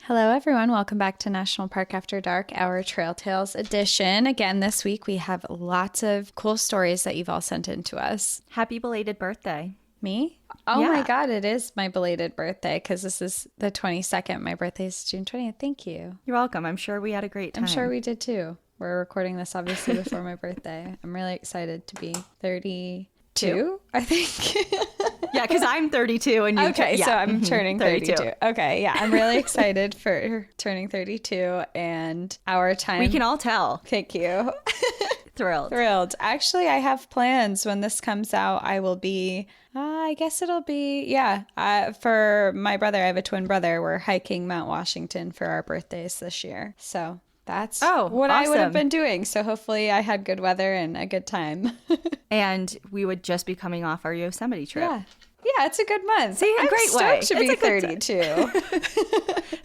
Hello, everyone. Welcome back to National Park After Dark, our Trail Tales edition. Again, this week we have lots of cool stories that you've all sent in to us. Happy belated birthday. Me? Oh my Yeah. God, it is my belated birthday because this is the 22nd. My birthday is June 20th. Thank you. You're welcome. I'm sure we had a great time. I'm sure we did too. We're recording this obviously before my birthday. I'm really excited to be 32, I think. Yeah, because I'm 32 and you Okay, so I'm turning 32. 32. Okay, yeah, I'm really excited for turning 32 and our time. We can all tell. Thank you. Thrilled. Actually, I have plans. When this comes out, I will be, I guess it'll be, for my brother. I have a twin brother. We're hiking Mount Washington for our birthdays this year. So that's what I would have awesome. been doing. So hopefully I had good weather and a good time. And we would just be coming off our Yosemite trip. Yeah, it's a good month. See, I'm great stoked way. to be 32.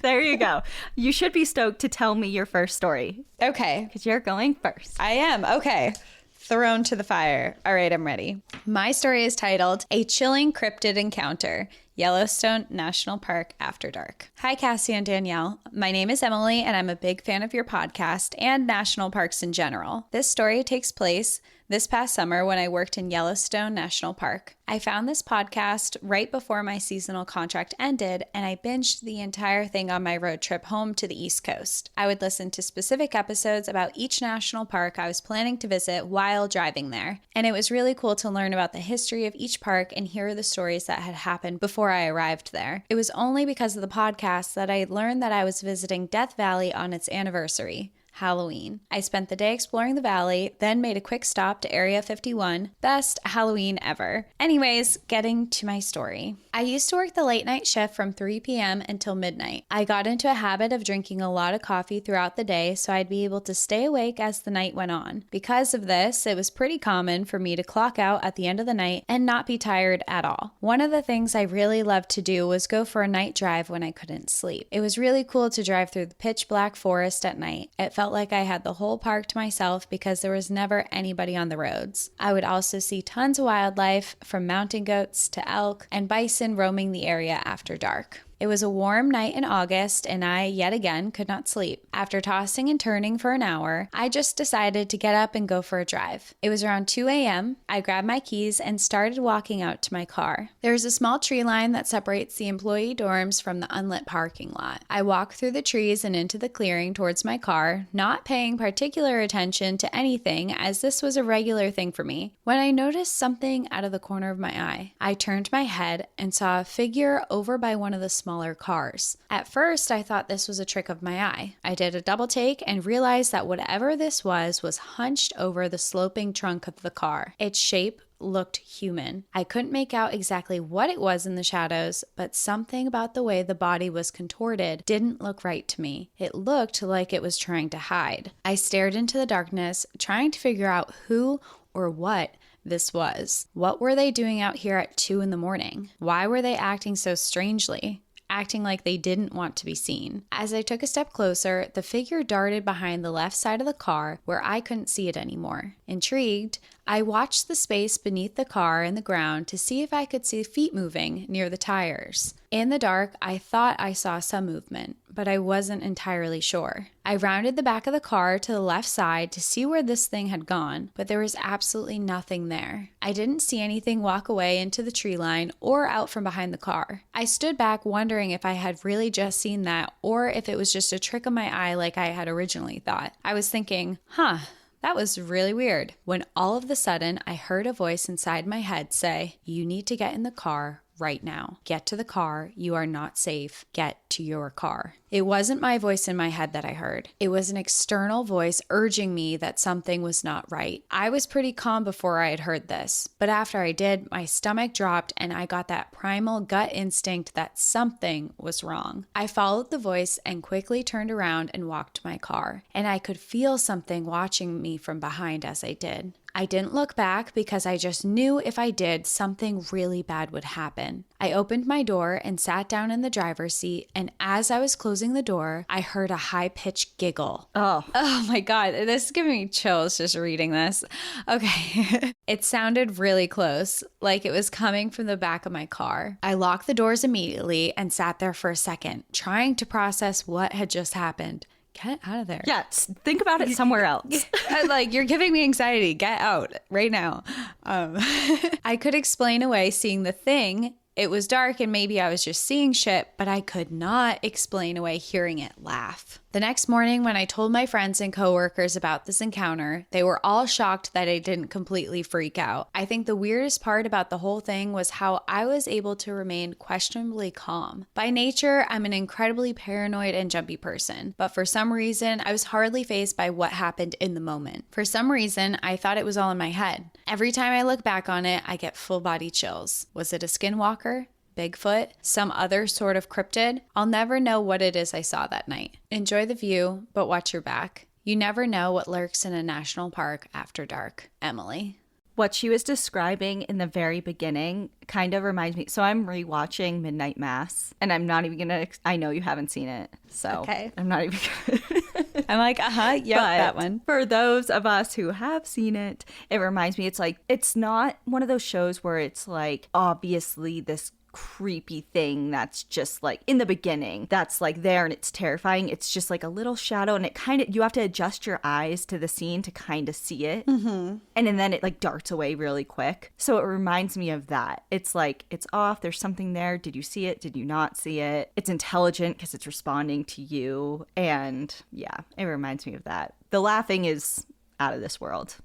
There you go. You should be stoked to tell me your first story Okay. because you're going first. I am. Okay. Thrown to the fire. All right, I'm ready. My story is titled A Chilling Cryptid Encounter, Yellowstone National Park After Dark. Hi, Cassie and Danielle. My name is Emily, and I'm a big fan of your podcast and national parks in general. This story takes place this past summer when I worked in Yellowstone National Park. I found this podcast right before my seasonal contract ended, and I binged the entire thing on my road trip home to the East Coast. I would listen to specific episodes about each national park I was planning to visit while driving there, and it was really cool to learn about the history of each park and hear the stories that had happened before I arrived there. It was only because of the podcast that I learned that I was visiting Death Valley on its anniversary, Halloween. I spent the day exploring the valley, then made a quick stop to Area 51. Best Halloween ever. Anyways, getting to my story. I used to work the late night shift from 3 p.m. until midnight. I got into a habit of drinking a lot of coffee throughout the day so I'd be able to stay awake as the night went on. Because of this, it was pretty common for me to clock out at the end of the night and not be tired at all. One of the things I really loved to do was go for a night drive when I couldn't sleep. It was really cool to drive through the pitch black forest at night. It felt like I had the whole park to myself because there was never anybody on the roads. I would also see tons of wildlife, from mountain goats to elk and bison roaming the area after dark. It was a warm night in August, and I, yet again, could not sleep. After tossing and turning for an hour, I just decided to get up and go for a drive. It was around 2 a.m. I grabbed my keys and started walking out to my car. There is a small tree line that separates the employee dorms from the unlit parking lot. I walked through the trees and into the clearing towards my car, not paying particular attention to anything as this was a regular thing for me, when I noticed something out of the corner of my eye. I turned my head and saw a figure over by one of the smaller cars. At first, I thought this was a trick of my eye. I did a double take and realized that whatever this was hunched over the sloping trunk of the car. Its shape looked human. I couldn't make out exactly what it was in the shadows, but something about the way the body was contorted didn't look right to me. It looked like it was trying to hide. I stared into the darkness, trying to figure out who or what this was. What were they doing out here at 2 a.m? Why were they acting so strangely? Acting like they didn't want to be seen. As I took a step closer, the figure darted behind the left side of the car where I couldn't see it anymore. Intrigued, I watched the space beneath the car and the ground to see if I could see feet moving near the tires. In the dark, I thought I saw some movement, but I wasn't entirely sure. I rounded the back of the car to the left side to see where this thing had gone, but there was absolutely nothing there. I didn't see anything walk away into the tree line or out from behind the car. I stood back wondering if I had really just seen that or if it was just a trick of my eye like I had originally thought. I was thinking, that was really weird, when all of a sudden I heard a voice inside my head say, "You need to get in the car right now. Get to the car. You are not safe. Get to your car." It wasn't my voice in my head that I heard. It was an external voice urging me that something was not right. I was pretty calm before I had heard this, but after I did, my stomach dropped and I got that primal gut instinct that something was wrong. I followed the voice and quickly turned around and walked to my car, and I could feel something watching me from behind as I did. I didn't look back because I just knew if I did, something really bad would happen. I opened my door and sat down in the driver's seat, and as I was closing the door, I heard a high-pitched giggle. Oh my God, this is giving me chills just reading this. Okay. It sounded really close, like it was coming from the back of my car. I locked the doors immediately and sat there for a second, trying to process what had just happened. Get out of there. Yeah, think about it somewhere else. Like, you're giving me anxiety. Get out right now. I could explain away seeing the thing. It was dark and maybe I was just seeing shit, but I could not explain away hearing it laugh. The next morning, when I told my friends and coworkers about this encounter, they were all shocked that I didn't completely freak out. I think the weirdest part about the whole thing was how I was able to remain questionably calm. By nature, I'm an incredibly paranoid and jumpy person, but for some reason, I was hardly fazed by what happened in the moment. For some reason, I thought it was all in my head. Every time I look back on it, I get full body chills. Was it a skinwalker? Bigfoot, some other sort of cryptid? I'll never know what it is I saw that night. Enjoy the view, but watch your back. You never know what lurks in a national park after dark. Emily. What she was describing in the very beginning kind of reminds me. So I'm rewatching Midnight Mass, and I'm not even gonna. I know you haven't seen it, so okay. I'm not even gonna. I'm like, yeah, that one. For those of us who have seen it, it reminds me. It's like it's not one of those shows where it's like obviously this creepy thing that's just like in the beginning that's like there and it's terrifying. It's just like a little shadow, and it kind of, you have to adjust your eyes to the scene to kind of see it. And then it like darts away really quick. So it reminds me of that. It's like it's off, there's something there. Did you see it? Did you not see it? It's intelligent because it's responding to you. And yeah, it reminds me of that. The laughing is out of this world.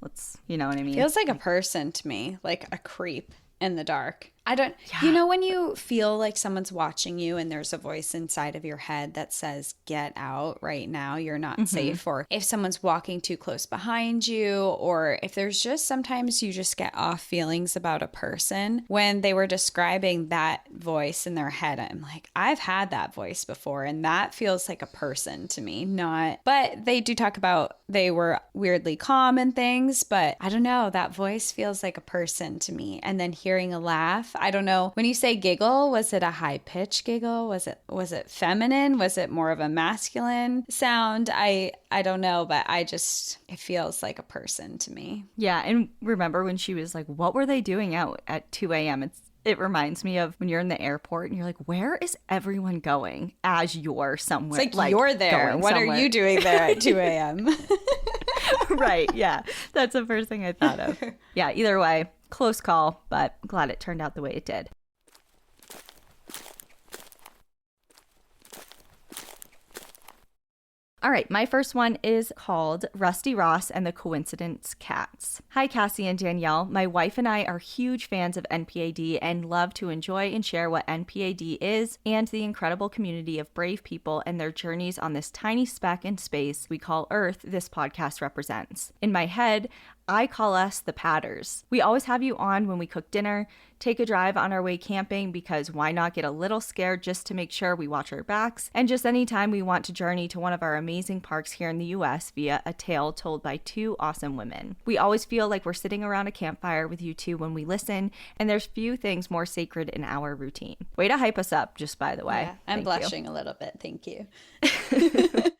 You know what I mean? Feels like a person to me, like a creep in the dark. You know, when you feel like someone's watching you and there's a voice inside of your head that says, get out right now, you're not safe. Or if someone's walking too close behind you, or if there's just sometimes you just get off feelings about a person. When they were describing that voice in their head, I'm like, I've had that voice before, and that feels like a person to me, but they do talk about they were weirdly calm and things, but I don't know, that voice feels like a person to me. And then hearing a laugh, I don't know. When you say giggle, was it a high-pitched giggle? Was it feminine? Was it more of a masculine sound? I don't know, but it feels like a person to me. Yeah, and remember when she was like, what were they doing out at 2 a.m.? It reminds me of when you're in the airport and you're like, where is everyone going as you're somewhere? It's like you're there. What are you doing there at 2 a.m.? Right, yeah. That's the first thing I thought of. Yeah, either way. Close call, but glad it turned out the way it did. All right, my first one is called Rusty Ross and the Coincidence Cats. Hi, Cassie and Danielle. My wife and I are huge fans of NPAD and love to enjoy and share what NPAD is and the incredible community of brave people and their journeys on this tiny speck in space we call Earth this podcast represents. In my head, I call us the Padders. We always have you on when we cook dinner, take a drive on our way camping, because why not get a little scared just to make sure we watch our backs, and just anytime we want to journey to one of our amazing parks here in the US via a tale told by two awesome women. We always feel like we're sitting around a campfire with you two when we listen, and there's few things more sacred in our routine. Way to hype us up, just by the way. Yeah, I'm blushing a little bit. Thank you.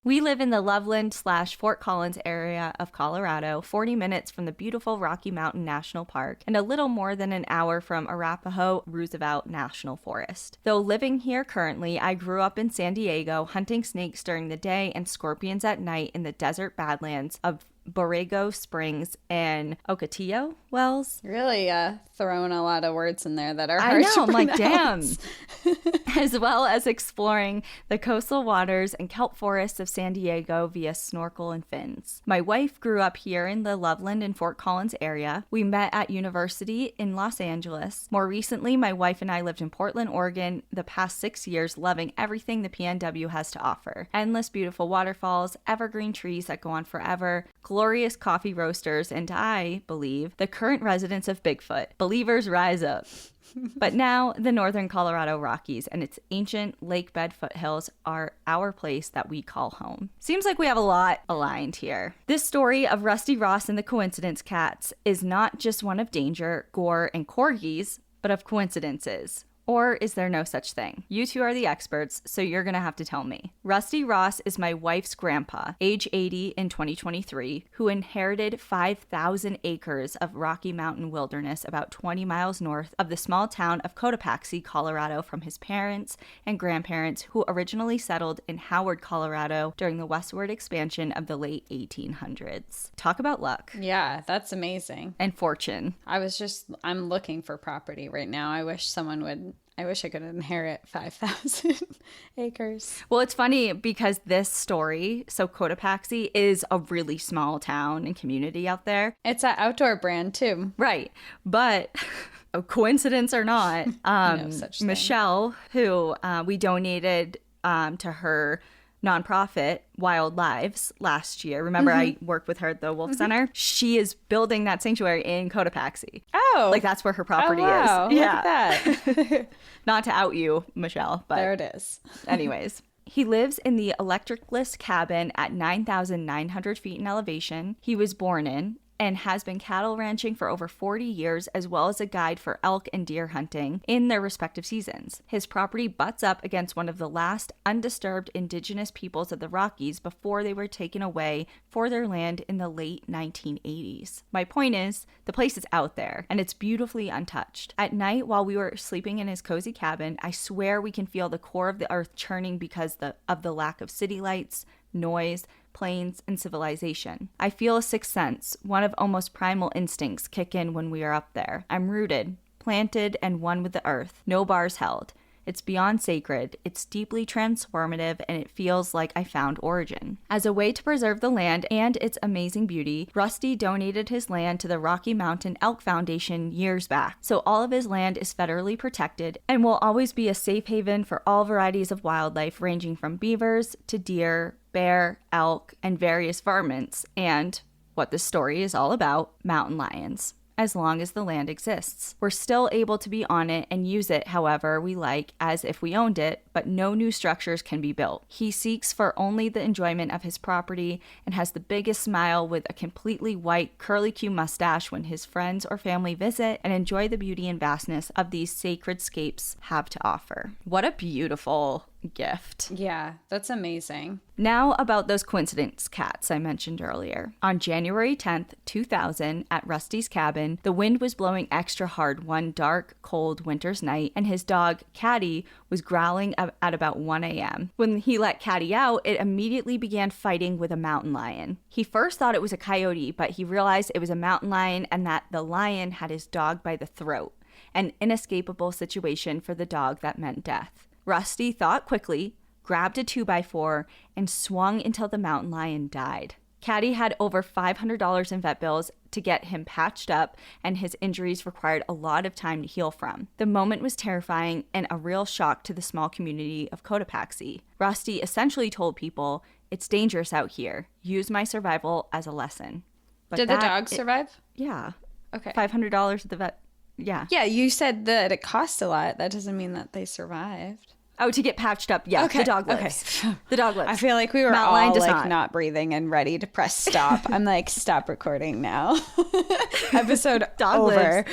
We live in the Loveland/Fort Collins area of Colorado, 40 minutes from the beautiful Rocky Mountain National Park, and a little more than an hour from Arapahoe-Roosevelt National Forest. Though living here currently, I grew up in San Diego, hunting snakes during the day and scorpions at night in the desert badlands of Borrego Springs and Ocotillo Wells. Really throwing a lot of words in there that are I hard know, to I'm pronounce. like, damn. As well as exploring the coastal waters and kelp forests of San Diego via snorkel and fins. My wife grew up here in the Loveland and Fort Collins area. We met at university in Los Angeles. More recently, my wife and I lived in Portland, Oregon, the past 6 years, loving everything the PNW has to offer. Endless beautiful waterfalls, evergreen trees that go on forever, glorious coffee roasters, and I believe the current residents of Bigfoot. Believers rise up. But now the northern Colorado Rockies and its ancient lake bed foothills are our place that we call home. Seems like we have a lot aligned here. This story of Rusty Ross and the Coincidence Cats is not just one of danger, gore, and corgis, but of coincidences. Or is there no such thing? You two are the experts, so you're gonna have to tell me. Rusty Ross is my wife's grandpa, age 80 in 2023, who inherited 5,000 acres of Rocky Mountain wilderness about 20 miles north of the small town of Cotopaxi, Colorado, from his parents and grandparents who originally settled in Howard, Colorado during the westward expansion of the late 1800s. Talk about luck. Yeah, that's amazing. And fortune. I'm looking for property right now. I wish I could inherit 5,000 acres. Well, it's funny because this story, so Cotopaxi is a really small town and community out there. It's an outdoor brand too. Right. But coincidence or not, No such thing. Michelle, who we donated to her nonprofit Wild Lives last year. Remember, I worked with her at the Wolf Center. She is building that sanctuary in Cotopaxi. Oh, Like that's where her property wow. is. Look Yeah. at that. Not to out you, Michelle, but There it is. anyways. He lives in the electricless cabin at 9,900 feet in elevation he was born in and has been cattle ranching for over 40 years, as well as a guide for elk and deer hunting in their respective seasons. His property butts up against one of the last undisturbed indigenous peoples of the Rockies before they were taken away for their land in the late 1980s. My point is, the place is out there, and it's beautifully untouched. At night, while we were sleeping in his cozy cabin, I swear we can feel the core of the earth churning because of the lack of city lights, noise, planes, and civilization. I feel a sixth sense, one of almost primal instincts kick in when we are up there. I'm rooted, planted, and one with the earth. No bars held. It's beyond sacred, it's deeply transformative, and it feels like I found origin. As a way to preserve the land and its amazing beauty, Rusty donated his land to the Rocky Mountain Elk Foundation years back, so all of his land is federally protected and will always be a safe haven for all varieties of wildlife ranging from beavers to deer, bear, elk, and various varmints, and, what this story is all about, mountain lions. As long as the land exists. We're still able to be on it and use it however we like, as if we owned it, but no new structures can be built. He seeks for only the enjoyment of his property and has the biggest smile with a completely white curly-Q mustache when his friends or family visit and enjoy the beauty and vastness of these sacred scapes have to offer. What a beautiful gift. Yeah, that's amazing. Now about those coincidence cats I mentioned earlier. On January 10th, 2000, at Rusty's cabin, the wind was blowing extra hard one dark, cold winter's night, and his dog, Caddy, was growling at about 1 a.m. When he let Caddy out, it immediately began fighting with a mountain lion. He first thought it was a coyote, but he realized it was a mountain lion and that the lion had his dog by the throat, an inescapable situation for the dog that meant death. Rusty thought quickly, grabbed a 2x4, and swung until the mountain lion died. Caddy had over $500 in vet bills to get him patched up, and his injuries required a lot of time to heal from. The moment was terrifying and a real shock to the small community of Cotopaxi. Rusty essentially told people, "It's dangerous out here. Use my survival as a lesson." But Did the dog survive? Yeah. Okay. $500 at the vet. Yeah. Yeah, you said that it cost a lot. That doesn't mean that they survived. Oh, to get patched up. Yeah, Okay, the dog lives. okay. The dog lives. I feel like we were Mountain lion all does like not breathing and ready to press stop. I'm like, stop recording now. Episode Dog over.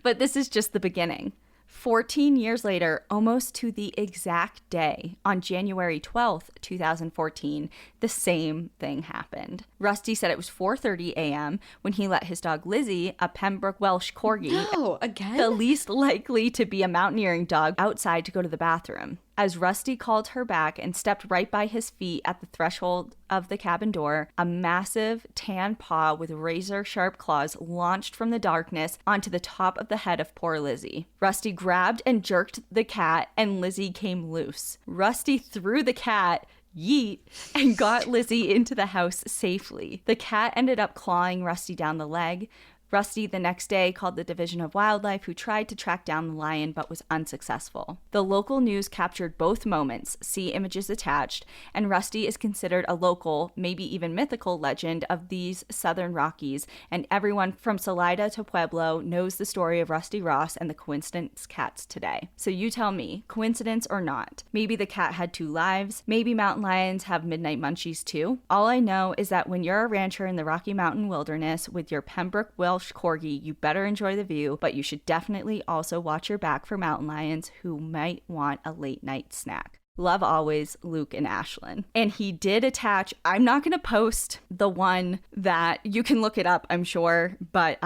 But this is just the beginning. 14 years later, almost to the exact day, on January 12th, 2014, the same thing happened. Rusty said it was 4:30 a.m. when he let his dog Lizzie, a Pembroke Welsh Corgi, No, again? the least likely to be a mountaineering dog, outside to go to the bathroom. As Rusty called her back and stepped right by his feet at the threshold of the cabin door, a massive tan paw with razor-sharp claws launched from the darkness onto the top of the head of poor Lizzie. Rusty grabbed and jerked the cat, and Lizzie came loose. Rusty threw the cat, yeet, and got Lizzie into the house safely. The cat ended up clawing Rusty down the leg, Rusty the next day called the Division of Wildlife, who tried to track down the lion but was unsuccessful. The local news captured both moments, see images attached, and Rusty is considered a local, maybe even mythical legend of these southern Rockies, and everyone from Salida to Pueblo knows the story of Rusty Ross and the Coincidence cats today. So you tell me, coincidence or not? Maybe the cat had two lives, maybe mountain lions have midnight munchies too. All I know is that when you're a rancher in the Rocky Mountain wilderness with your Pembroke Welsh Corgi, you better enjoy the view, but you should definitely also watch your back for mountain lions who might want a late night snack. Love always, Luke and Ashlyn. And he did attach, I'm not going to post the one that you can look it up, I'm sure, but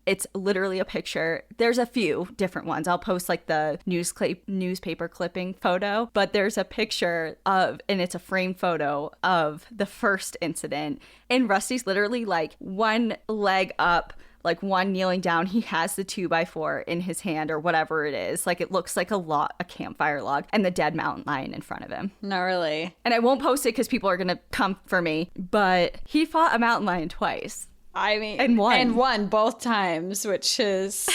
it's literally a picture. There's a few different ones. I'll post like the newspaper clipping photo, but there's a picture of, and it's a framed photo of the first incident. And Rusty's literally like one leg up, like one kneeling down. He has the 2x4 in his hand or whatever it is. Like it looks like a campfire log, and the dead mountain lion in front of him. Gnarly. And I won't post it because people are going to come for me, but he fought a mountain lion twice. I mean, and won both times, which is,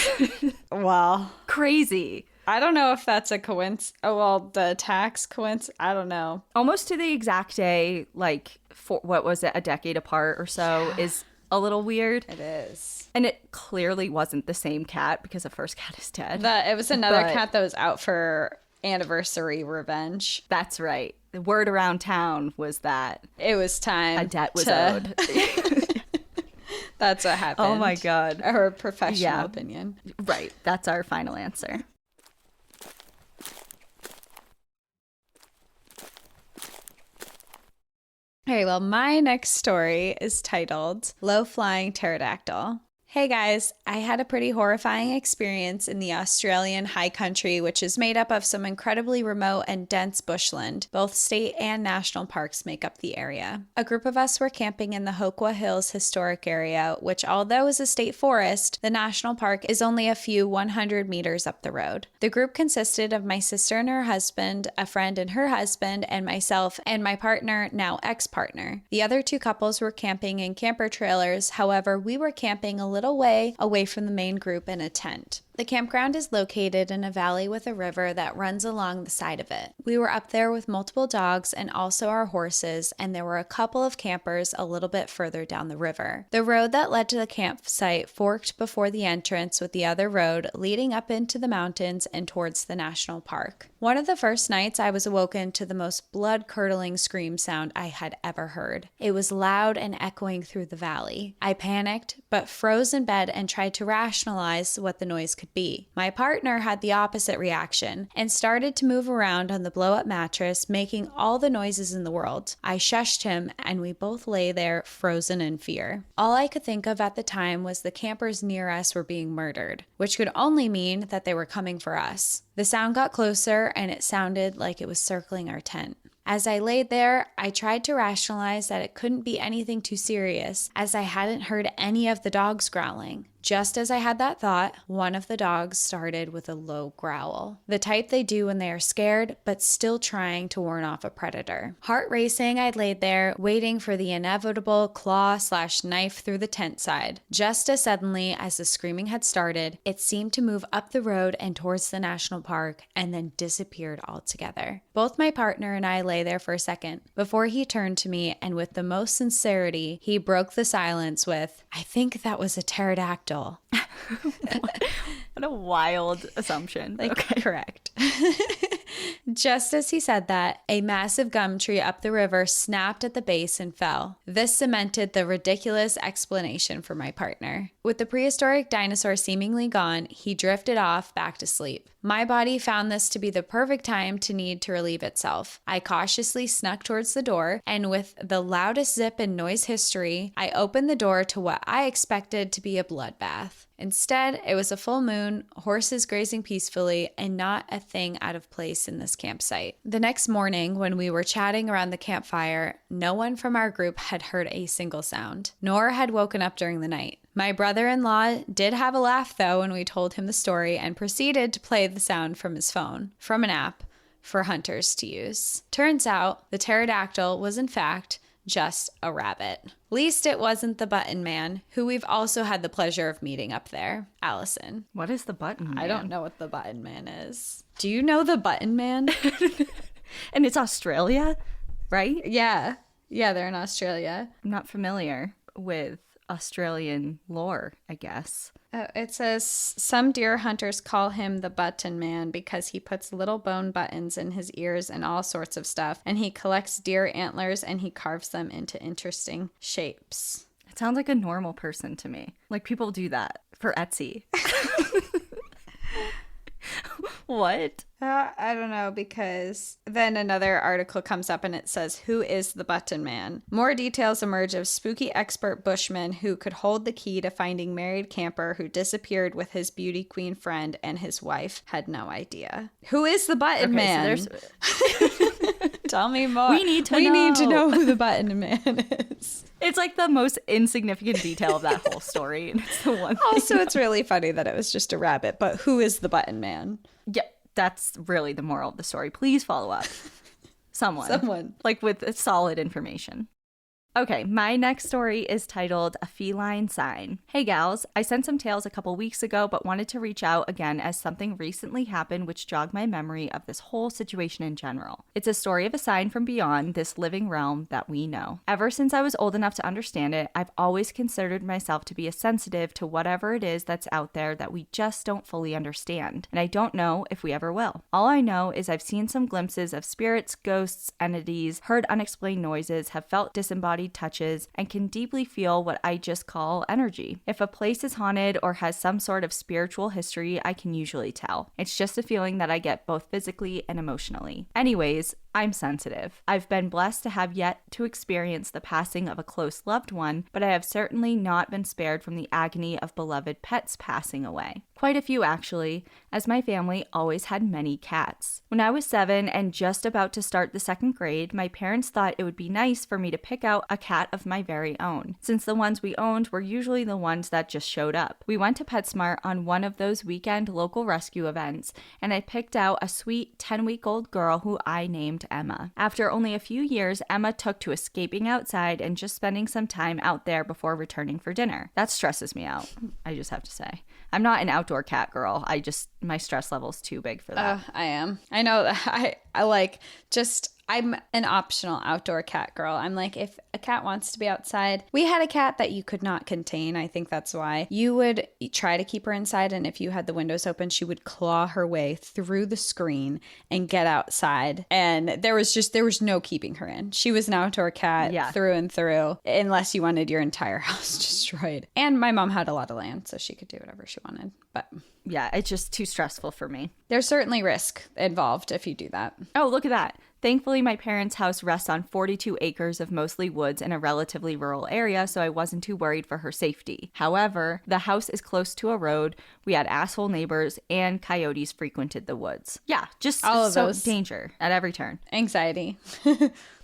well, crazy. I don't know if that's a coincidence. Oh, well, the attacks coincidence. I don't know. Almost to the exact day, like, what was it, a decade apart or so, is a little weird. It is. And it clearly wasn't the same cat because the first cat is dead. It was another cat that was out for anniversary revenge. That's right. The word around town was that it was time. A debt was owed. That's what happened. Oh my God. Her professional opinion. Right. That's our final answer. Okay, well, my next story is titled Low Flying Pterodactyl. Hey guys, I had a pretty horrifying experience in the Australian high country, which is made up of some incredibly remote and dense bushland. Both state and national parks make up the area. A group of us were camping in the Hokwa Hills Historic Area, which although is a state forest, the national park is only a few 100 meters up the road. The group consisted of my sister and her husband, a friend and her husband, and myself and my partner, now ex-partner. The other two couples were camping in camper trailers, however, we were camping a little way away from the main group in a tent. The campground is located in a valley with a river that runs along the side of it. We were up there with multiple dogs and also our horses, and there were a couple of campers a little bit further down the river. The road that led to the campsite forked before the entrance with the other road leading up into the mountains and towards the national park. One of the first nights I was awoken to the most blood-curdling scream sound I had ever heard. It was loud and echoing through the valley. I panicked, but froze in bed and tried to rationalize what the noise could be. My partner had the opposite reaction and started to move around on the blow-up mattress, making all the noises in the world. I shushed him and we both lay there frozen in fear. All I could think of at the time was the campers near us were being murdered, which could only mean that they were coming for us. The sound got closer and it sounded like it was circling our tent. As I laid there, I tried to rationalize that it couldn't be anything too serious, as I hadn't heard any of the dogs growling. Just as I had that thought, one of the dogs started with a low growl. The type they do when they are scared, but still trying to warn off a predator. Heart racing, I laid there, waiting for the inevitable claw/knife through the tent side. Just as suddenly as the screaming had started, it seemed to move up the road and towards the national park, and then disappeared altogether. Both my partner and I lay there for a second, before he turned to me, and with the most sincerity, he broke the silence with, "I think that was a pterodactyl." What a wild assumption. Okay. Correct. Just as he said that, a massive gum tree up the river snapped at the base and fell. This cemented the ridiculous explanation for my partner. With the prehistoric dinosaur seemingly gone, he drifted off back to sleep. My body found this to be the perfect time to need to relieve itself. I cautiously snuck towards the door, and with the loudest zip in noise history, I opened the door to what I expected to be a bloodbath. Instead, it was a full moon, horses grazing peacefully, and not a thing out of place in this campsite. The next morning, when we were chatting around the campfire, no one from our group had heard a single sound, nor had woken up during the night. My brother-in-law did have a laugh, though, when we told him the story and proceeded to play the sound from his phone, from an app, for hunters to use. Turns out, the pterodactyl was in fact just a rabbit. Least it wasn't the Button Man, who we've also had the pleasure of meeting up there. Allison. What is the Button Man? I don't know what the Button Man is. Do you know the Button Man? And it's Australia, right? Yeah. Yeah, they're in Australia. I'm not familiar with Australian lore, I guess. It says some deer hunters call him the Button Man because he puts little bone buttons in his ears and all sorts of stuff, and he collects deer antlers and he carves them into interesting shapes. It sounds like a normal person to me. Like people do that for Etsy. What? I don't know, because then another article comes up and it says, who is the Button Man? More details emerge of spooky expert bushman who could hold the key to finding married camper who disappeared with his beauty queen friend and his wife had no idea. Who is the Button Man? So Tell me more. We need to know who the Button Man is. It's like the most insignificant detail of that whole story. And it's the one thing. Also, it's really funny that it was just a rabbit, but who is the Button Man? Yeah, that's really the moral of the story. Please follow up. Someone. Like with solid information. Okay, my next story is titled A Feline Sign. Hey gals, I sent some tales a couple weeks ago, but wanted to reach out again as something recently happened which jogged my memory of this whole situation in general. It's a story of a sign from beyond this living realm that we know. Ever since I was old enough to understand it, I've always considered myself to be a sensitive to whatever it is that's out there that we just don't fully understand, and I don't know if we ever will. All I know is I've seen some glimpses of spirits, ghosts, entities, heard unexplained noises, have felt disembodied touches, and can deeply feel what I just call energy. If a place is haunted or has some sort of spiritual history, I can usually tell. It's just a feeling that I get both physically and emotionally. Anyways, I'm sensitive. I've been blessed to have yet to experience the passing of a close loved one, but I have certainly not been spared from the agony of beloved pets passing away. Quite a few, actually, as my family always had many cats. When I was 7 and just about to start the 2nd grade, my parents thought it would be nice for me to pick out a cat of my very own, since the ones we owned were usually the ones that just showed up. We went to PetSmart on one of those weekend local rescue events, and I picked out a sweet 10-week-old girl who I named Emma. After only a few years, Emma took to escaping outside and just spending some time out there before returning for dinner. That stresses me out, I just have to say. I'm not an outdoor cat girl. My stress level's too big for that. I am. I know that I'm an optional outdoor cat girl. I'm like, if a cat wants to be outside, we had a cat that you could not contain. I think that's why you would try to keep her inside. And if you had the windows open, she would claw her way through the screen and get outside. And there was no keeping her in. She was an outdoor cat through and through, unless you wanted your entire house destroyed. And my mom had a lot of land, so she could do whatever she wanted. But yeah, it's just too stressful for me. There's certainly risk involved if you do that. Oh, look at that. Thankfully, my parents' house rests on 42 acres of mostly woods in a relatively rural area, so I wasn't too worried for her safety. However, the house is close to a road, we had asshole neighbors, and coyotes frequented the woods. Yeah, just all of those. Danger at every turn. Anxiety.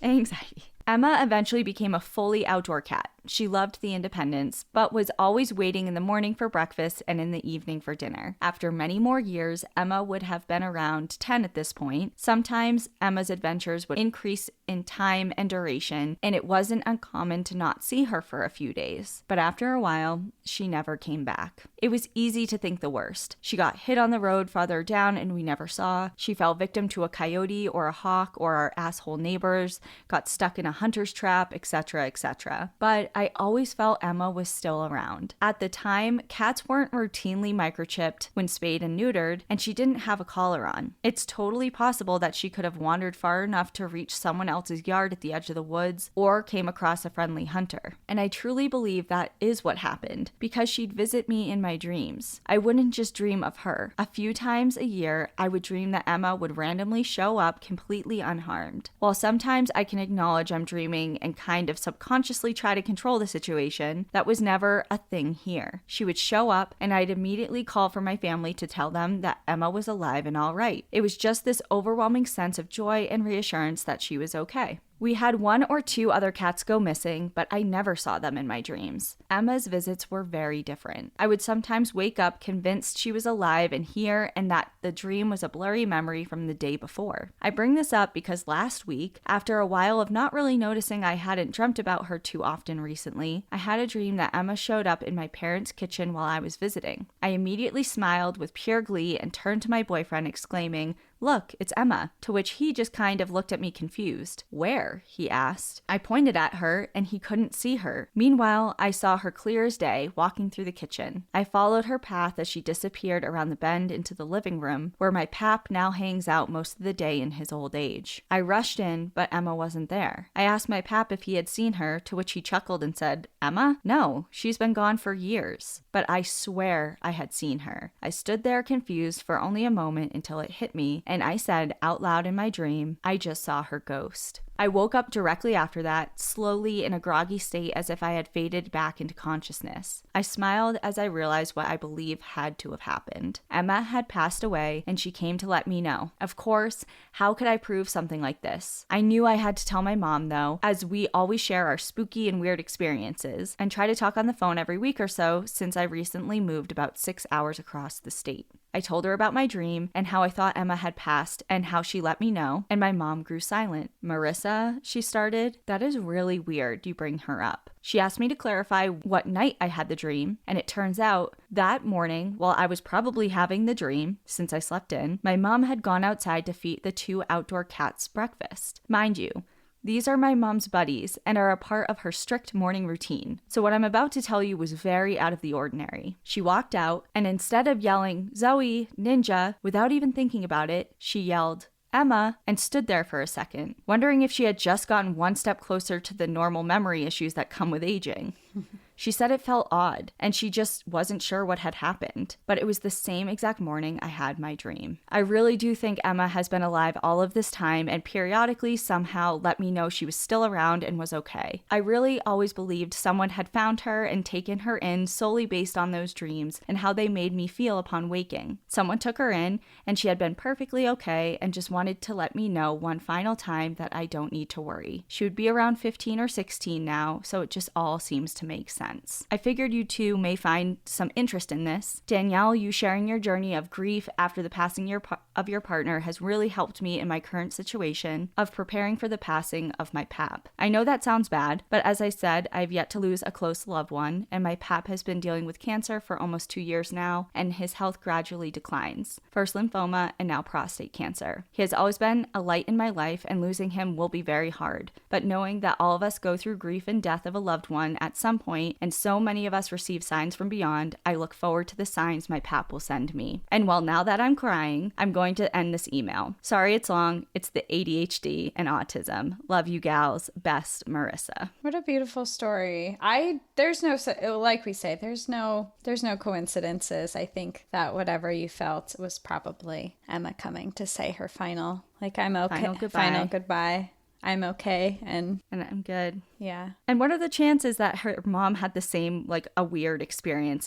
Anxiety. Emma eventually became a fully outdoor cat. She loved the independence, but was always waiting in the morning for breakfast and in the evening for dinner. After many more years, Emma would have been around 10 at this point. Sometimes Emma's adventures would increase in time and duration, and it wasn't uncommon to not see her for a few days. But after a while, she never came back. It was easy to think the worst. She got hit on the road farther down and we never saw. She fell victim to a coyote or a hawk or our asshole neighbors, got stuck in a hunter's trap, etc., etc. But I always felt Emma was still around. At the time, cats weren't routinely microchipped when spayed and neutered, and she didn't have a collar on. It's totally possible that she could have wandered far enough to reach someone else's yard at the edge of the woods or came across a friendly hunter. And I truly believe that is what happened, because she'd visit me in my dreams. I wouldn't just dream of her. A few times a year, I would dream that Emma would randomly show up completely unharmed. While sometimes I can acknowledge I'm dreaming and kind of subconsciously try to control the situation, that was never a thing here. She would show up and I'd immediately call for my family to tell them that Emma was alive and all right. It was just this overwhelming sense of joy and reassurance that she was okay. We had 1 or 2 other cats go missing, but I never saw them in my dreams. Emma's visits were very different. I would sometimes wake up convinced she was alive and here, and that the dream was a blurry memory from the day before. I bring this up because last week, after a while of not really noticing I hadn't dreamt about her too often recently, I had a dream that Emma showed up in my parents' kitchen while I was visiting. I immediately smiled with pure glee and turned to my boyfriend exclaiming, "Look, it's Emma," to which he just kind of looked at me confused. "Where?" he asked. I pointed at her and he couldn't see her. Meanwhile, I saw her clear as day walking through the kitchen. I followed her path as she disappeared around the bend into the living room, where my pap now hangs out most of the day in his old age. I rushed in, but Emma wasn't there. I asked my pap if he had seen her, to which he chuckled and said, "Emma? No, she's been gone for years." But I swear I had seen her. I stood there confused for only a moment until it hit me, and I said out loud in my dream, "I just saw her ghost." I woke up directly after that, slowly in a groggy state as if I had faded back into consciousness. I smiled as I realized what I believe had to have happened. Emma had passed away, and she came to let me know. Of course, how could I prove something like this? I knew I had to tell my mom, though, as we always share our spooky and weird experiences, and try to talk on the phone every week or so since I recently moved about 6 hours across the state. I told her about my dream and how I thought Emma had passed and how she let me know, and my mom grew silent. "Marissa," she started, "that is really weird you bring her up." She asked me to clarify what night I had the dream, and it turns out that morning, while I was probably having the dream, since I slept in, my mom had gone outside to feed the 2 outdoor cats breakfast. Mind you, these are my mom's buddies and are a part of her strict morning routine. So what I'm about to tell you was very out of the ordinary. She walked out, and instead of yelling, "Zoe, ninja," without even thinking about it, she yelled, "Emma," and stood there for a second, wondering if she had just gotten one step closer to the normal memory issues that come with aging. She said it felt odd, and she just wasn't sure what had happened, but it was the same exact morning I had my dream. I really do think Emma has been alive all of this time and periodically somehow let me know she was still around and was okay. I really always believed someone had found her and taken her in solely based on those dreams and how they made me feel upon waking. Someone took her in, and she had been perfectly okay and just wanted to let me know one final time that I don't need to worry. She would be around 15 or 16 now, so it just all seems to make sense. I figured you two may find some interest in this. Danielle, you sharing your journey of grief after the passing of your partner has really helped me in my current situation of preparing for the passing of my pap. I know that sounds bad, but as I said, I've yet to lose a close loved one, and my pap has been dealing with cancer for almost 2 years now, and his health gradually declines. First lymphoma and now prostate cancer. He has always been a light in my life, and losing him will be very hard. But knowing that all of us go through grief and death of a loved one at some point, and so many of us receive signs from beyond, I look forward to the signs my pap will send me. And well, now that I'm crying, I'm going to end this email. Sorry it's long. It's the ADHD and autism. Love you gals. Best, Marissa. What a beautiful story. There's no, like we say, there's no coincidences. I think that whatever you felt was probably Emma coming to say her final, like, I'm okay. Final goodbye. I'm okay, and I'm good. Yeah. And what are the chances that her mom had the same, like, a weird experience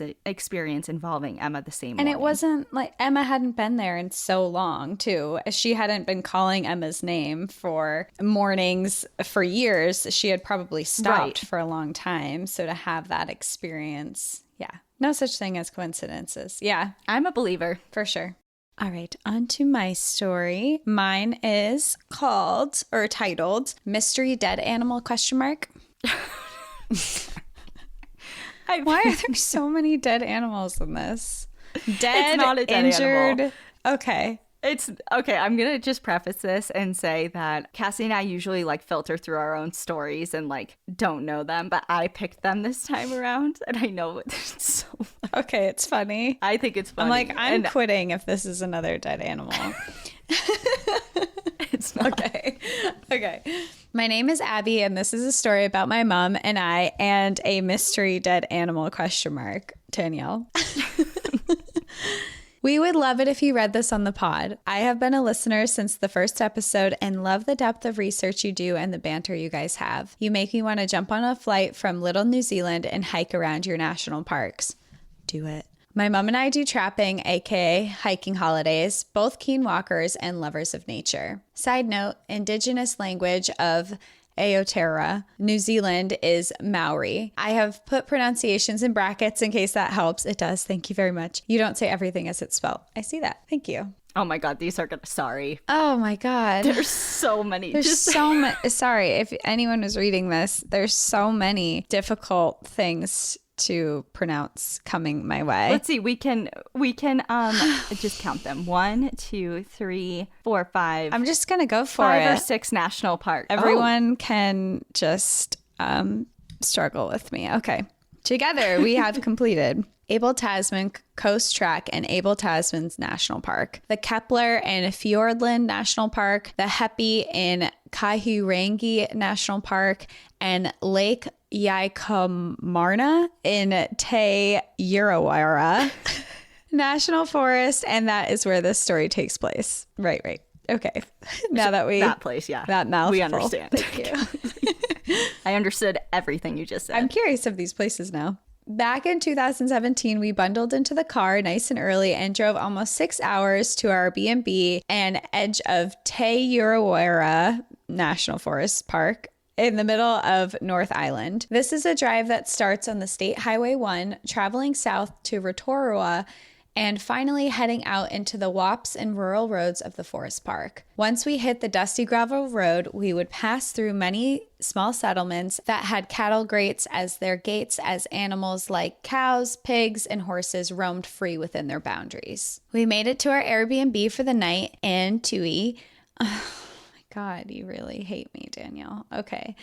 involving Emma the same morning? And it wasn't like Emma hadn't been there in so long, too. She hadn't been calling Emma's name for mornings for years. She had probably stopped for a long time. So to have that experience, yeah. No such thing as coincidences. Yeah. I'm a believer. For sure. All right, on to my story. Mine is titled Mystery Dead Animal ? Why are there so many dead animals in this? Dead, it's not a dead injured. Animal. Okay. It's okay. I'm going to just preface this and say that Cassie and I usually like filter through our own stories and like don't know them, but I picked them this time around and I know it's so funny. Okay, it's funny. I think it's funny. I'm like, I'm quitting if this is another dead animal. It's not. Okay. My name is Abby, and this is a story about my mom and I and a mystery dead animal ? Danielle. We would love it if you read this on the pod. I have been a listener since the first episode and love the depth of research you do and the banter you guys have. You make me want to jump on a flight from Little New Zealand and hike around your national parks. Do it. My mom and I do trapping, aka hiking holidays, both keen walkers and lovers of nature. Side note, indigenous language of Aotearoa. New Zealand is Maori. I have put pronunciations in brackets in case that helps. It does. Thank you very much. You don't say everything as it's spelled. I see that. Thank you. Oh my God, these are gonna. Sorry. Oh my God. There's so many. There's so many. Sorry, if anyone was reading this, there's so many difficult things to pronounce coming my way. Let's see. We can just count them. 1, 2, 3, 4, 5. I'm just gonna go for 5 it. or 6 national parks. Everyone can just struggle with me. Okay. Together, we have completed Abel Tasman Coast Track and Abel Tasman's National Park, the Kepler and Fiordland National Park, the Hepi in Kahurangi National Park, and Lake Yaikamarna in Te Uruwara National Forest. And that is where this story takes place. Right. Okay. Now that that place, yeah. That mouthful. We understand. Thank you. I understood everything you just said. I'm curious of these places now. Back in 2017, we bundled into the car nice and early and drove almost 6 hours to our B&B and edge of Te Uruwara National Forest Park in the middle of North Island. This is a drive that starts on the State Highway 1, traveling south to Rotorua, and finally heading out into the WAPs and rural roads of the forest park. Once we hit the dusty gravel road, we would pass through many small settlements that had cattle grates as their gates, as animals like cows, pigs, and horses roamed free within their boundaries. We made it to our Airbnb for the night in Tui. Oh my God, you really hate me, Danielle. Okay.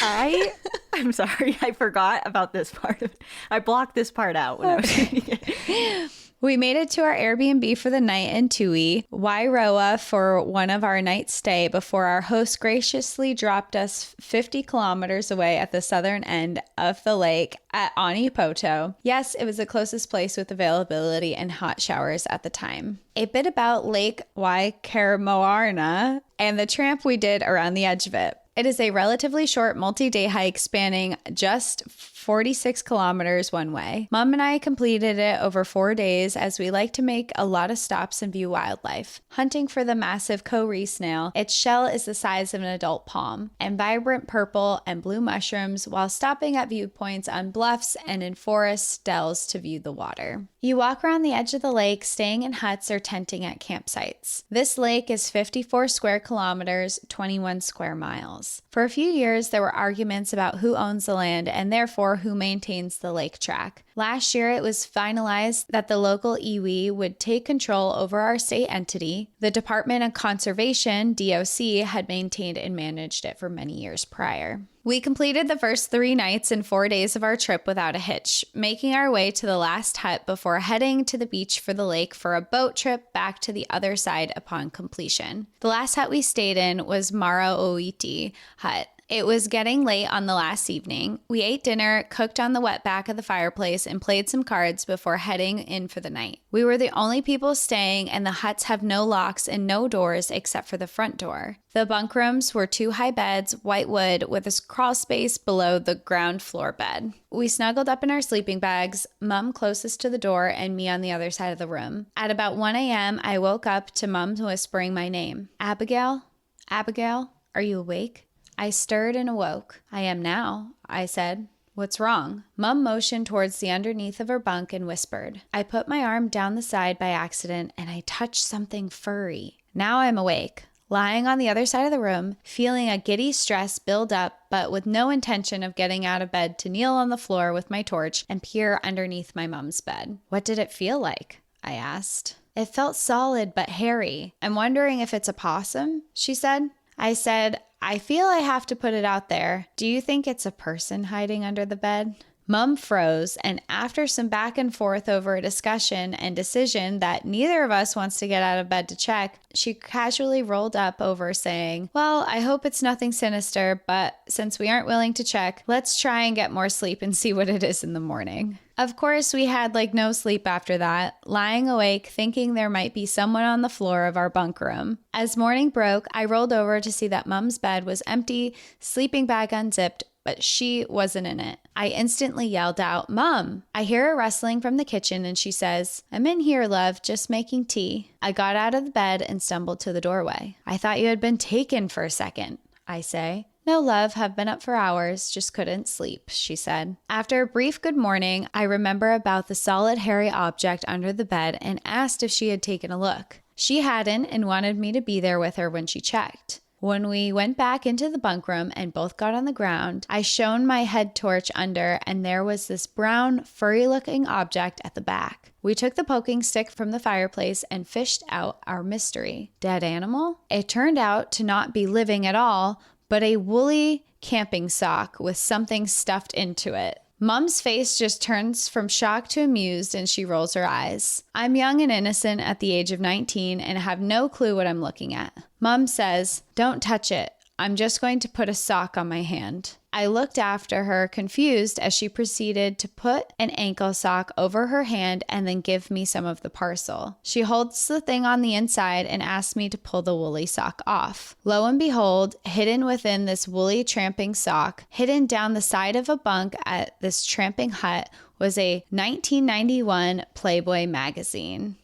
I'm sorry, I forgot about this part of it. I blocked this part out when I was reading it. We made it to our Airbnb for the night in Tui, Wairoa for one of our night stay before our host graciously dropped us 50 kilometers away at the southern end of the lake at Onipoto. Yes, it was the closest place with availability and hot showers at the time. A bit about Lake Waikaremoana and the tramp we did around the edge of it. It is a relatively short multi-day hike spanning just 46 kilometers one way. Mom and I completed it over 4 days as we like to make a lot of stops and view wildlife. Hunting for the massive Koori snail, its shell is the size of an adult palm, and vibrant purple and blue mushrooms, while stopping at viewpoints on bluffs and in forest dells to view the water. You walk around the edge of the lake, staying in huts or tenting at campsites. This lake is 54 square kilometers, 21 square miles. For a few years, there were arguments about who owns the land and therefore who maintains the lake track. Last year, it was finalized that the local iwi would take control over our state entity. The Department of Conservation, DOC, had maintained and managed it for many years prior. We completed the first 3 nights and 4 days of our trip without a hitch, making our way to the last hut before heading to the beach for the lake for a boat trip back to the other side upon completion. The last hut we stayed in was Maraoiti Hut. It was getting late on the last evening. We ate dinner, cooked on the wet back of the fireplace, and played some cards before heading in for the night. We were the only people staying, and the huts have no locks and no doors except for the front door. The bunk rooms were 2 high beds, white wood, with a crawl space below the ground floor bed. We snuggled up in our sleeping bags, Mum closest to the door and me on the other side of the room. At about 1 a.m., I woke up to Mum whispering my name. Abigail? Abigail? Are you awake? I stirred and awoke. I am now, I said. What's wrong? Mum motioned towards the underneath of her bunk and whispered. I put my arm down the side by accident and I touched something furry. Now I'm awake, lying on the other side of the room, feeling a giddy stress build up, but with no intention of getting out of bed to kneel on the floor with my torch and peer underneath my mum's bed. What did it feel like? I asked. It felt solid but hairy. I'm wondering if it's a possum, she said. I said, I feel I have to put it out there. Do you think it's a person hiding under the bed? Mum froze, and after some back and forth over a discussion and decision that neither of us wants to get out of bed to check, she casually rolled up over saying, well, I hope it's nothing sinister, but since we aren't willing to check, let's try and get more sleep and see what it is in the morning. Of course, we had no sleep after that, lying awake thinking there might be someone on the floor of our bunk room. As morning broke, I rolled over to see that Mum's bed was empty, sleeping bag unzipped, but she wasn't in it. I instantly yelled out, Mum! I hear her rustling from the kitchen and she says, I'm in here, love, just making tea. I got out of the bed and stumbled to the doorway. I thought you had been taken for a second, I say. No, love, have been up for hours, just couldn't sleep, she said. After a brief good morning, I remember about the solid hairy object under the bed and asked if she had taken a look. She hadn't and wanted me to be there with her when she checked. When we went back into the bunk room and both got on the ground, I shone my head torch under and there was this brown, furry-looking object at the back. We took the poking stick from the fireplace and fished out our mystery. Dead animal? It turned out to not be living at all, but a woolly camping sock with something stuffed into it. Mom's face just turns from shock to amused and she rolls her eyes. I'm young and innocent at the age of 19 and have no clue what I'm looking at. Mom says, "Don't touch it. I'm just going to put a sock on my hand." I looked after her, confused, as she proceeded to put an ankle sock over her hand and then give me some of the parcel. She holds the thing on the inside and asks me to pull the woolly sock off. Lo and behold, hidden within this woolly tramping sock, hidden down the side of a bunk at this tramping hut, was a 1991 Playboy magazine.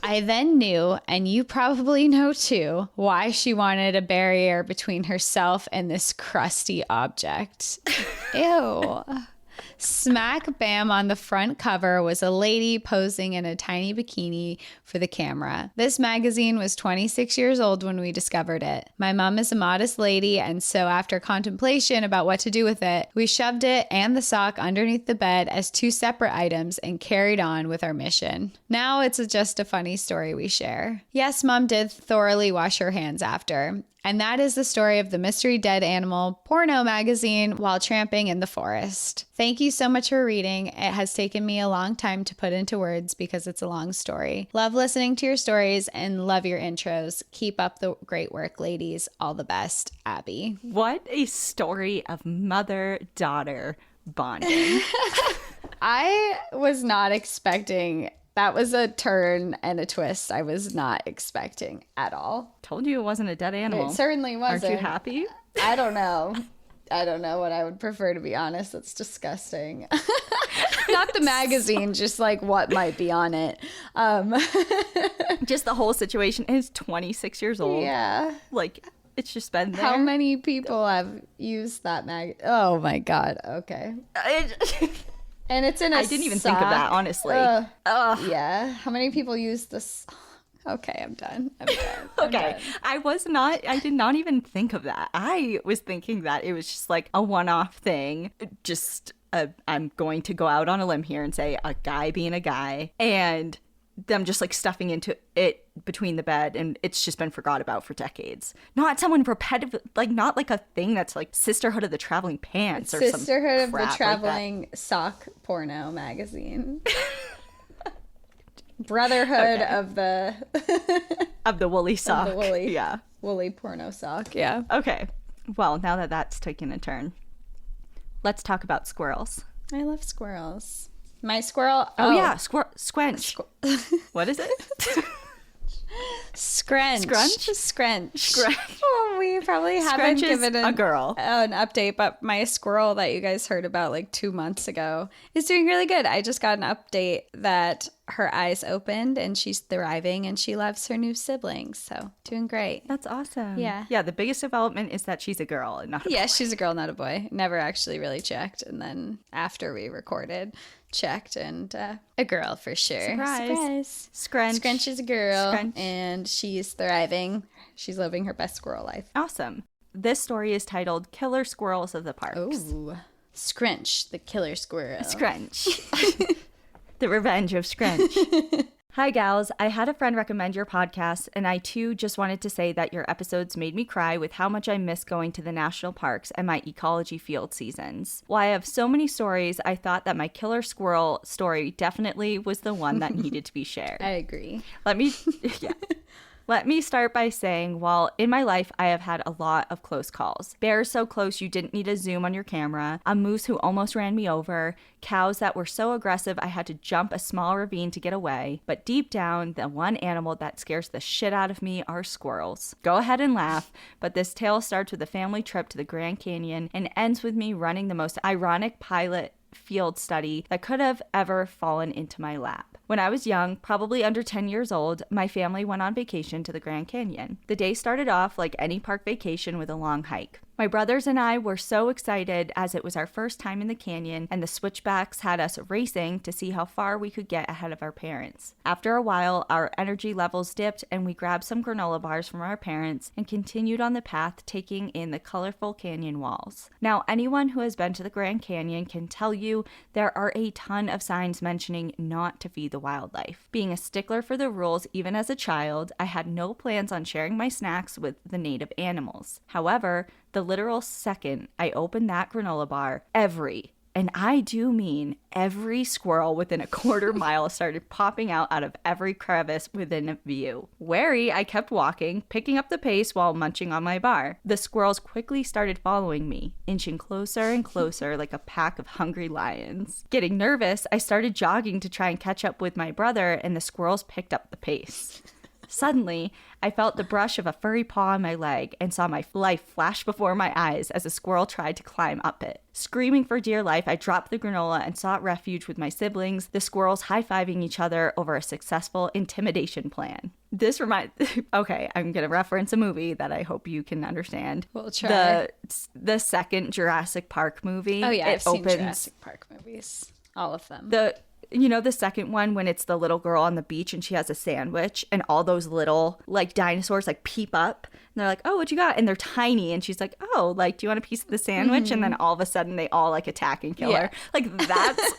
I then knew, and you probably know too, why she wanted a barrier between herself and this crusty object. Ew. Smack bam on the front cover was a lady posing in a tiny bikini for the camera. This magazine was 26 years old when we discovered it. My mom is a modest lady, and so after contemplation about what to do with it, we shoved it and the sock underneath the bed as two separate items and carried on with our mission. Now it's just a funny story we share. Yes, Mom did thoroughly wash her hands after. And that is the story of the mystery dead animal porno magazine while tramping in the forest. Thank you so much for reading. It has taken me a long time to put into words because it's a long story. Love listening to your stories and love your intros. Keep up the great work, ladies. All the best, Abby. What a story of mother-daughter bonding. I was not expecting. That was a turn and a twist I was not expecting at all. Told you it wasn't a dead animal. It certainly wasn't. Aren't you happy? I don't know. I don't know what I would prefer, to be honest. That's disgusting. Not the magazine, just like what might be on it. Just the whole situation is 26 years old. Yeah. Like, it's just been there. How many people have used that Oh my God. Okay. And it's in a I didn't even think of that, honestly. Yeah. How many people use this? Okay, I'm done. Okay. I did not even think of that. I was thinking that it was just like a one-off thing. I'm going to go out on a limb here and say a guy being a guy and them just like stuffing into it between the bed, and it's just been forgot about for decades. Not someone repetitive, like not like a thing that's like Sisterhood of the Traveling Pants or some Sisterhood of the crap Traveling like Sock Porno Magazine. Brotherhood of the woolly sock. Of the woolly, yeah, woolly porno sock. Yeah. Okay. Well, now that that's taken a turn, let's talk about squirrels. I love squirrels. My squirrel. Oh yeah, squench. What is it? Scrunch. Scrunch. Oh, we probably haven't given a girl an update, but my squirrel that you guys heard about like 2 months ago is doing really good. I just got an update that her eyes opened and she's thriving and she loves her new siblings. So doing great. That's awesome. Yeah. Yeah, the biggest development is that she's a girl and not a boy. Yeah, she's a girl, not a boy. Never actually really checked. And then after we recorded, checked, and a girl for sure. Surprise. Scrunch is a girl. Scrunch. And she's thriving. She's living her best squirrel life. Awesome. This story is titled Killer Squirrels of the Parks. Ooh. Scrunch, the killer squirrel. Scrunch. The Revenge of Scrunch. Hi, gals. I had a friend recommend your podcast, and I too just wanted to say that your episodes made me cry with how much I miss going to the national parks and my ecology field seasons. While I have so many stories, I thought that my killer squirrel story definitely was the one that needed to be shared. I agree. Let me start by saying, while in my life I have had a lot of close calls. Bears so close you didn't need a zoom on your camera, a moose who almost ran me over, cows that were so aggressive I had to jump a small ravine to get away. But deep down, the one animal that scares the shit out of me are squirrels. Go ahead and laugh, but this tale starts with a family trip to the Grand Canyon and ends with me running the most ironic pilot field study that could have ever fallen into my lap. When I was young, probably under 10 years old, my family went on vacation to the Grand Canyon. The day started off like any park vacation with a long hike. My brothers and I were so excited as it was our first time in the canyon, and the switchbacks had us racing to see how far we could get ahead of our parents. After a while, our energy levels dipped and we grabbed some granola bars from our parents and continued on the path, taking in the colorful canyon walls. Now, anyone who has been to the Grand Canyon can tell you there are a ton of signs mentioning not to feed the wildlife. Being a stickler for the rules even as a child, I had no plans on sharing my snacks with the native animals. However, the literal second I opened that granola bar, and I do mean every squirrel within a quarter mile started popping out of every crevice within view. Wary, I kept walking, picking up the pace while munching on my bar. The squirrels quickly started following me, inching closer and closer like a pack of hungry lions. Getting nervous, I started jogging to try and catch up with my brother, and the squirrels picked up the pace. Suddenly, I felt the brush of a furry paw on my leg and saw my life flash before my eyes as a squirrel tried to climb up it. Screaming for dear life, I dropped the granola and sought refuge with my siblings, the squirrels high-fiving each other over a successful intimidation plan. Okay, I'm going to reference a movie that I hope you can understand. We'll try. The second Jurassic Park movie. Oh, yeah, I've seen Jurassic Park movies. All of them. The second one when it's the little girl on the beach and she has a sandwich and all those little like dinosaurs like peep up and they're like, oh, what you got? And they're tiny and she's like, oh, like, do you want a piece of the sandwich? Mm-hmm. And then all of a sudden they all like attack and kill her. Like that's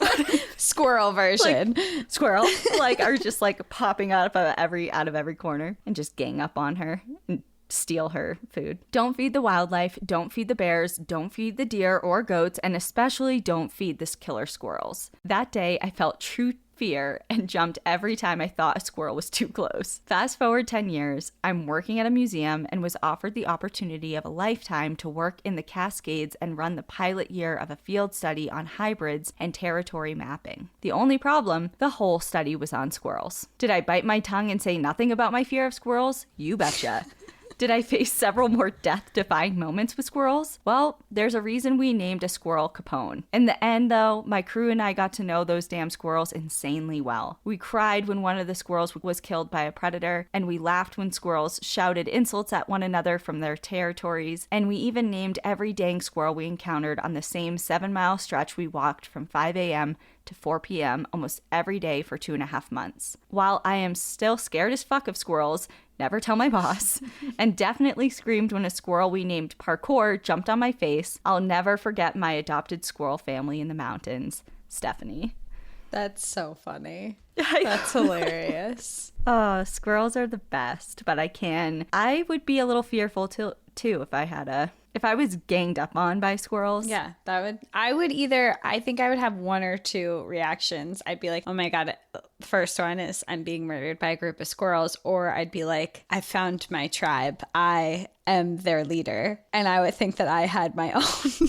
squirrel version. Like, squirrel like are just like popping out of every corner and just gang up on her and steal her food. Don't feed the wildlife, don't feed the bears, don't feed the deer or goats, and especially don't feed the killer squirrels. That day, I felt true fear and jumped every time I thought a squirrel was too close. Fast forward 10 years, I'm working at a museum and was offered the opportunity of a lifetime to work in the Cascades and run the pilot year of a field study on hybrids and territory mapping. The only problem, the whole study was on squirrels. Did I bite my tongue and say nothing about my fear of squirrels? You betcha. Did I face several more death-defying moments with squirrels? Well, there's a reason we named a squirrel Capone. In the end, though, my crew and I got to know those damn squirrels insanely well. We cried when one of the squirrels was killed by a predator, and we laughed when squirrels shouted insults at one another from their territories, and we even named every dang squirrel we encountered on the same 7-mile stretch we walked from 5 a.m. to 4 p.m. almost every day for 2.5 months. While I am still scared as fuck of squirrels, never tell my boss, and definitely screamed when a squirrel we named Parkour jumped on my face, I'll never forget my adopted squirrel family in the mountains, Stephanie. That's so funny. That's hilarious. Oh, squirrels are the best, but I would be a little fearful too if I was ganged up on by squirrels. Yeah, I think I would have one or two reactions. I'd be like, oh my God, the first one is I'm being murdered by a group of squirrels. Or I'd be like, I found my tribe. I am their leader. And I would think that I had my own.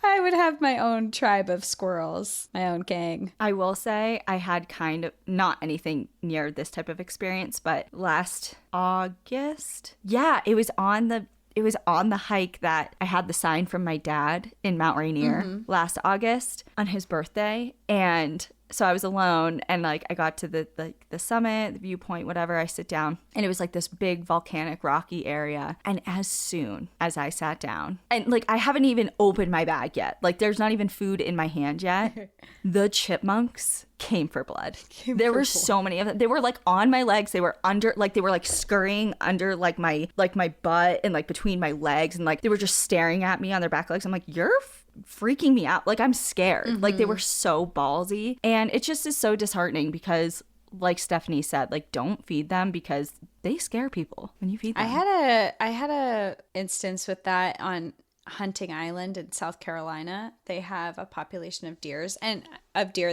I would have my own tribe of squirrels, my own gang. I will say I had kind of not anything near this type of experience, but last August, it was on the hike that I had the sign from my dad in Mount Rainier last August on his birthday. And so I was alone and like I got to the summit, the viewpoint, whatever. I sit down and it was like this big volcanic rocky area. And as soon as I sat down and like I haven't even opened my bag yet, like there's not even food in my hand yet, the chipmunks came for blood. There were so many of them. They were like on my legs. They were like scurrying under like my butt and like between my legs, and like they were just staring at me on their back legs. I'm like, you're freaking me out. Like I'm scared. Like they were so ballsy, and it just is so disheartening because like Stephanie said, like don't feed them because they scare people when you feed them. I had a instance with that on Hunting Island in South Carolina. They have a population of deer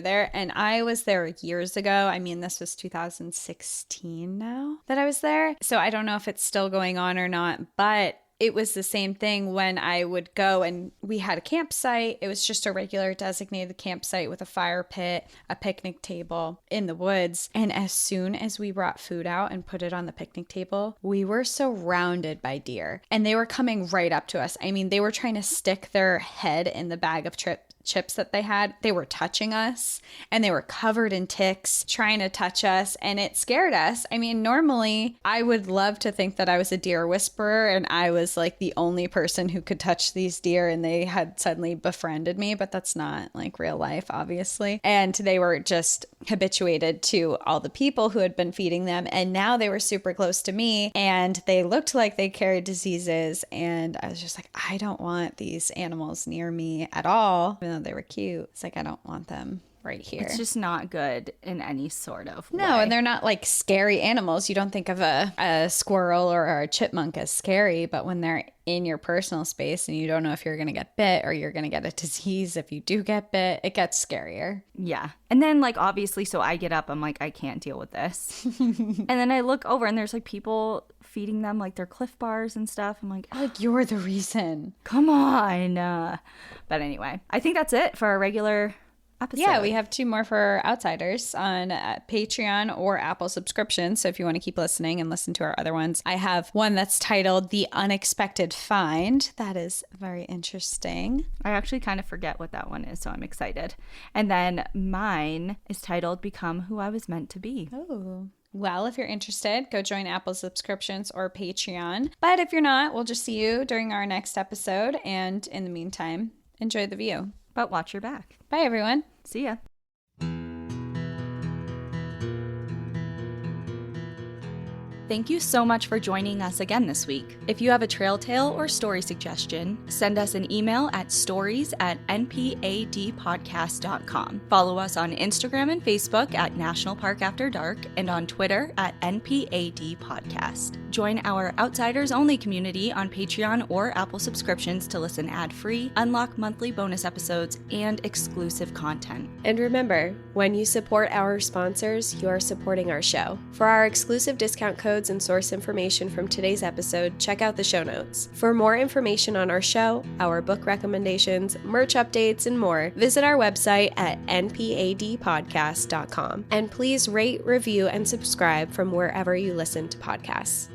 there, and I was there years ago. I mean, this was 2016 now that I was there, so I don't know if it's still going on or not, but it was the same thing when I would go, and we had a campsite. It was just a regular designated campsite with a fire pit, a picnic table in the woods. And as soon as we brought food out and put it on the picnic table, we were surrounded by deer, and they were coming right up to us. I mean, they were trying to stick their head in the bag of chips that they had, they were touching us and they were covered in ticks trying to touch us, and it scared us. I mean, normally I would love to think that I was a deer whisperer and I was like the only person who could touch these deer and they had suddenly befriended me, but that's not like real life, obviously. And they were just habituated to all the people who had been feeding them, and now they were super close to me and they looked like they carried diseases, and I was just like, I don't want these animals near me at all, even though they were cute. It's like, I don't want them right here. It's just not good in any sort of way. No, and they're not like scary animals. You don't think of a squirrel or a chipmunk as scary, but when they're in your personal space and you don't know if you're going to get bit or you're going to get a disease if you do get bit, it gets scarier. Yeah. And then like obviously, so I get up, I'm like, I can't deal with this. And then I look over and there's like people feeding them like their Cliff Bars and stuff. I'm like, you're the reason. Come on. But anyway, I think that's it for our regular episode. Yeah, we have 2 more for outsiders on Patreon or Apple subscription. So if you want to keep listening and listen to our other ones, I have one that's titled The Unexpected Find. That is very interesting. I actually kind of forget what that one is, so I'm excited. And then mine is titled Become Who I Was Meant to Be. Oh. Well, if you're interested, go join Apple subscriptions or Patreon. But if you're not, we'll just see you during our next episode. And in the meantime, enjoy the view. But watch your back. Bye, everyone. See ya. Thank you so much for joining us again this week. If you have a trail tale or story suggestion, send us an email at stories@npadpodcast.com. Follow us on Instagram and Facebook at National Park After Dark and on Twitter at NPAD Podcast. Join our Outsiders Only community on Patreon or Apple subscriptions to listen ad-free, unlock monthly bonus episodes, and exclusive content. And remember, when you support our sponsors, you are supporting our show. For our exclusive discount codes and source information from today's episode, check out the show notes. For more information on our show, our book recommendations, merch updates, and more, visit our website at npadpodcast.com. And please rate, review, and subscribe from wherever you listen to podcasts.